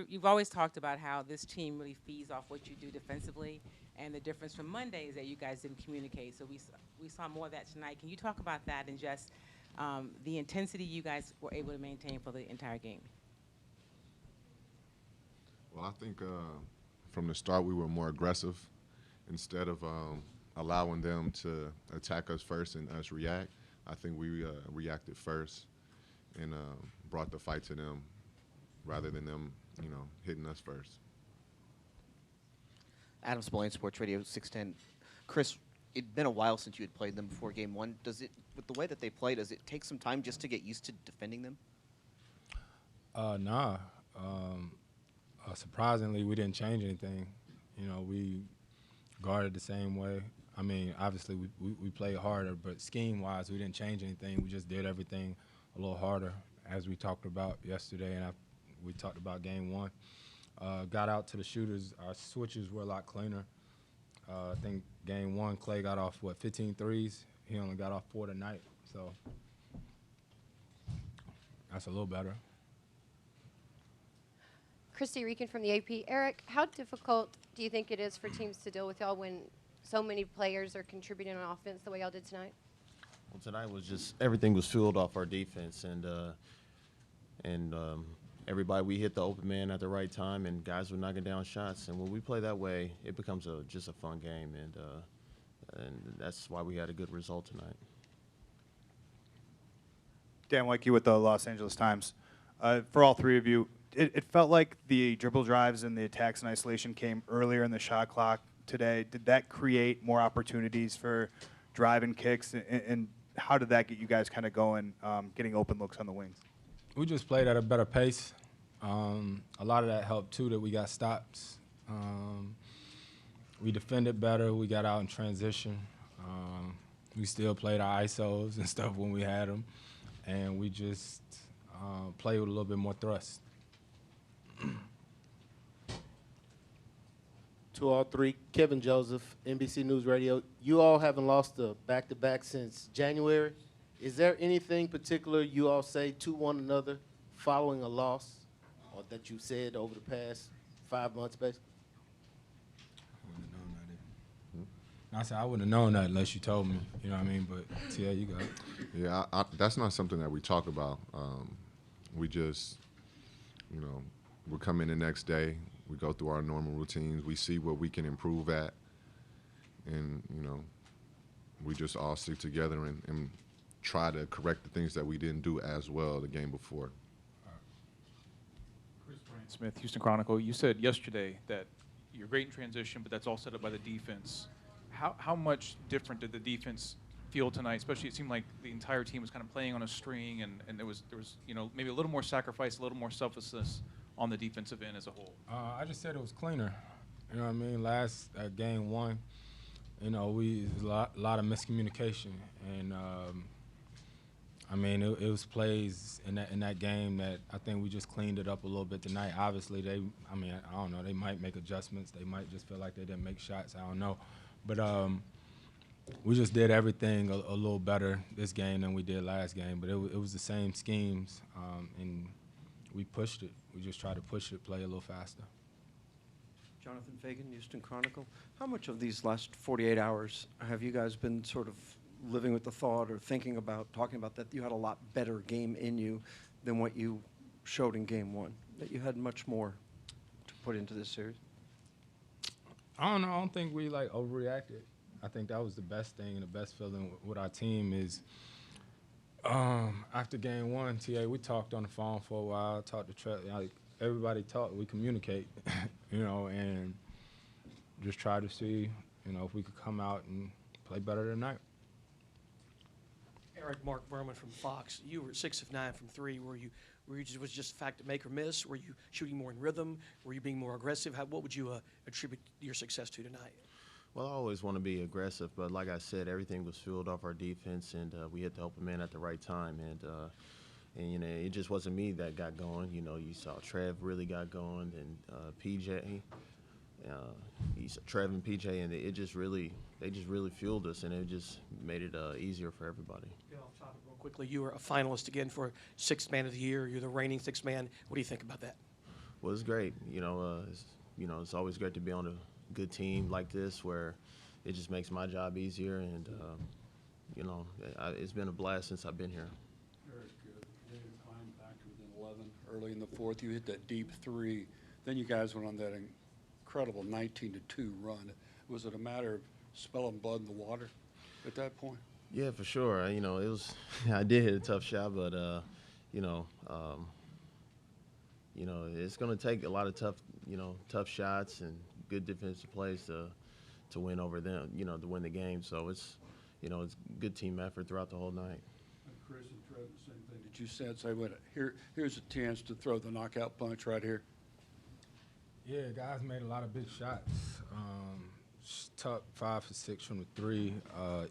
you've always talked about how this team really feeds off what you do defensively, and the difference from Monday is that you guys didn't communicate. So we saw more of that tonight. Can you talk about that and just the intensity you guys were able to maintain for the entire game? Well, I think from the start we were more aggressive instead of allowing them to attack us first and us react. I think we reacted first and brought the fight to them rather than them, hitting us first. Adam Spillane, Sports Radio 610. Chris, it'd been a while since you had played them before game one. Does it, with the way that they play, does it take some time just to get used to defending them? Nah. Surprisingly, we didn't change anything. We guarded the same way. I mean, obviously we played harder, but scheme-wise, we didn't change anything. We just did everything a little harder, as we talked about yesterday, and we talked about game one. Got out to the shooters. Our switches were a lot cleaner. I think game one, Clay got off, 15 threes? He only got off 4 tonight, so that's a little better. Christy Reekin from the AP. Eric, how difficult do you think it is for teams to deal with y'all when so many players are contributing on offense the way y'all did tonight? Well, tonight was just everything was fueled off our defense, and everybody, we hit the open man at the right time, and guys were knocking down shots. And when we play that way, it becomes just a fun game, and that's why we had a good result tonight. Dan Wyke with the Los Angeles Times. For all three of you, it felt like the dribble drives and the attacks in isolation came earlier in the shot clock today. Did that create more opportunities for drive and kicks, and how did that get you guys kind of going, getting open looks on the wings? We just played at a better pace. A lot of that helped, too, that we got stops. We defended better. We got out in transition. We still played our ISOs and stuff when we had them, and we just played with a little bit more thrust. To all three, Kevin Joseph, NBC News Radio. You all haven't lost a back-to-back since January. Is there anything particular you all say to one another following a loss, or that you said over the past 5 months, basically? I wouldn't have known that. I said I wouldn't have known that unless you told me. You know what I mean? But yeah, you got it. Yeah, that's not something that we talk about. We just, we come in the next day. We go through our normal routines. We see what we can improve at. And, we just all stick together and try to correct the things that we didn't do as well the game before. Chris Smith, Houston Chronicle. You said yesterday that you're great in transition, but that's all set up by the defense. How much different did the defense feel tonight? Especially, it seemed like the entire team was kind of playing on a string, and there was maybe a little more sacrifice, a little more selflessness on the defensive end as a whole. I just said it was cleaner. You know what I mean? Last game one, a lot of miscommunication, and it was plays in that game that I think we just cleaned it up a little bit tonight. Obviously, I don't know. They might make adjustments. They might just feel like they didn't make shots. I don't know, but we just did everything a little better this game than we did last game. But it was the same schemes, and we pushed it. We just tried to push it, play a little faster. Jonathan Fagan, Houston Chronicle. How much of these last 48 hours have you guys been sort of living with the thought or thinking about, talking about that you had a lot better game in you than what you showed in game one, that you had much more to put into this series? I don't know. I don't think we, overreacted. I think that was the best thing and the best feeling with our team is after game one, TA, we talked on the phone for a while, talked to Trevor. Everybody talked, we communicate, and just try to see, if we could come out and play better tonight. Eric, Mark Berman from Fox. You were 6 of 9 from 3. Were you was just a fact of make or miss? Were you shooting more in rhythm? Were you being more aggressive? What would you attribute your success to tonight? Well, I always want to be aggressive, but like I said, everything was fueled off our defense, and we hit the open man at the right time, and it just wasn't me that got going. You saw Trev really got going, and PJ, you saw Trev and PJ, and they just really fueled us, and it just made it easier for everybody. Get off topic real quickly. You were a finalist again for Sixth Man of the Year. You're the reigning sixth man. What do you think about that? Well, it's great. It's always great to be on a good team like this where it just makes my job easier. And, it's been a blast since I've been here. Very good. They climbed back to within 11 early in the fourth. You hit that deep three. Then you guys went on that incredible 19-2 run. Was it a matter of spilling blood in the water at that point? Yeah, for sure. It was. I did hit a tough shot, but it's going to take a lot of tough shots and good defensive plays to win over them. To win the game. So it's good team effort throughout the whole night. Chris and Trev, the same thing. Did you say, wait, here's a chance to throw the knockout punch right here? Yeah, guys made a lot of big shots. Tuck 5 for 6 from the three.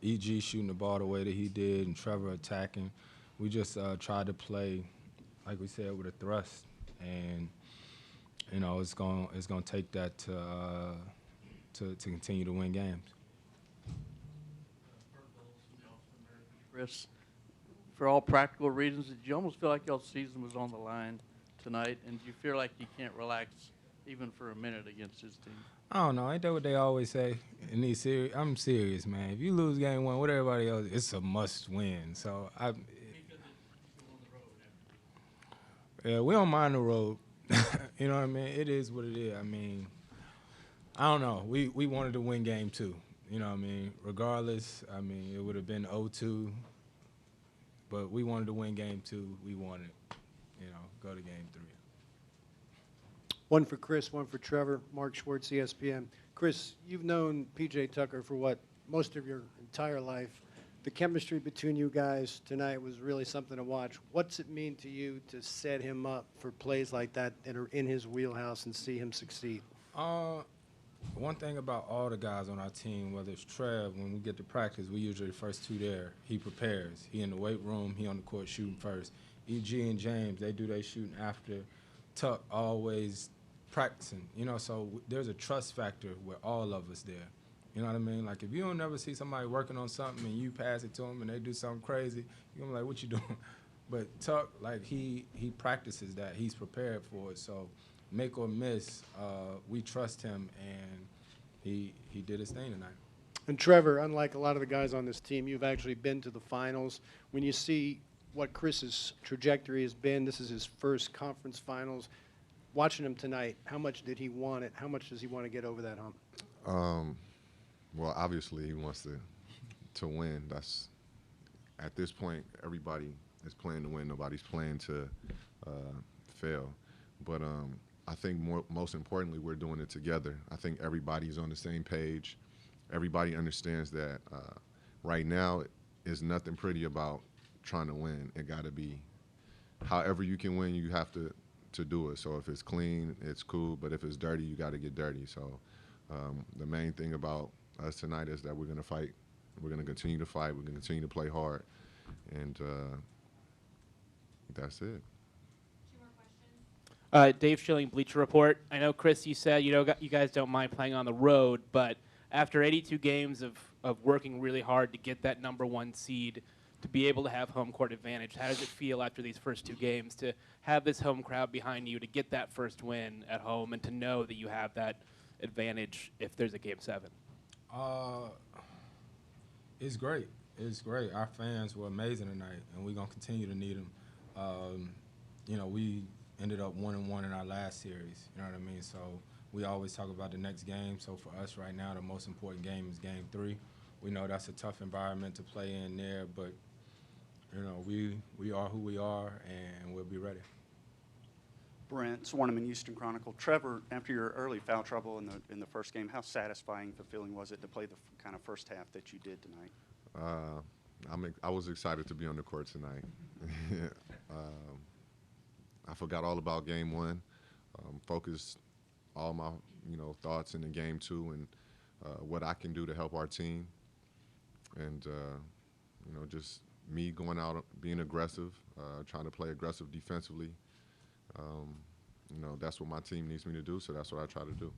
EG shooting the ball the way that he did, and Trevor attacking. We just tried to play, like we said, with a thrust, and it's going to take that to continue to win games. Chris, for all practical reasons, did you almost feel like y'all's season was on the line tonight, and do you feel like you can't relax even for a minute against his team? I don't know. Ain't that what they always say in these series? I'm serious, man. If you lose game one, what everybody else, it's a must win. So yeah, we don't mind the road. You know what I mean? It is what it is. I mean, I don't know. We wanted to win game two. You know what I mean? Regardless, I mean, it would have been 0-2, but we wanted to win game two. We wanted, go to game three. One for Chris, one for Trevor. Mark Schwartz, ESPN. Chris, you've known P.J. Tucker for most of your entire life. The chemistry between you guys tonight was really something to watch. What's it mean to you to set him up for plays like that are in his wheelhouse and see him succeed? One thing about all the guys on our team, whether it's Trev, when we get to practice, we usually the first two there. He prepares. He in the weight room. He on the court shooting first. EG and James, they do their shooting after. Tuck always practicing, so there's a trust factor with all of us there. You know what I mean? Like, if you don't ever see somebody working on something and you pass it to them and they do something crazy, you're gonna be like, what you doing? But Tuck, like, he practices that. He's prepared for it. So make or miss, we trust him, and he did his thing tonight. And Trevor, unlike a lot of the guys on this team, you've actually been to the finals. When you see what Chris's trajectory has been, this is his first conference finals. Watching him tonight, how much did he want it? How much does he want to get over that hump? Well, obviously he wants to win. That's at this point, everybody is playing to win. Nobody's playing to fail. But I think most importantly, we're doing it together. I think everybody's on the same page. Everybody understands that right now is nothing pretty about trying to win. It got to be however you can win, you have to do it. So if it's clean, it's cool. But if it's dirty, you got to get dirty. So the main thing about us tonight is that we're going to fight. We're going to continue to fight. We're going to continue to play hard. And that's it. Dave Schilling, Bleacher Report. I know, Chris, you said you guys don't mind playing on the road, but after 82 games of working really hard to get that #1 seed, to be able to have home court advantage, how does it feel after these first two games to have this home crowd behind you, to get that first win at home, and to know that you have that advantage if there's a Game 7? It's great. It's great. Our fans were amazing tonight, and we're going to continue to need them. We ended up 1-1 in our last series, you know what I mean? So we always talk about the next game. So for us right now, the most important game is Game 3. We know that's a tough environment to play in there, but we are who we are, and we'll be ready. Brent Swarneman, Houston Chronicle. Trevor, after your early foul trouble in the first game, how satisfying, fulfilling was it to play the kind of first half that you did tonight? I was excited to be on the court tonight. I forgot all about Game 1. Focused all my thoughts in the Game 2 and what I can do to help our team. And just me going out, being aggressive, trying to play aggressive defensively. That's what my team needs me to do, so that's what I try to do.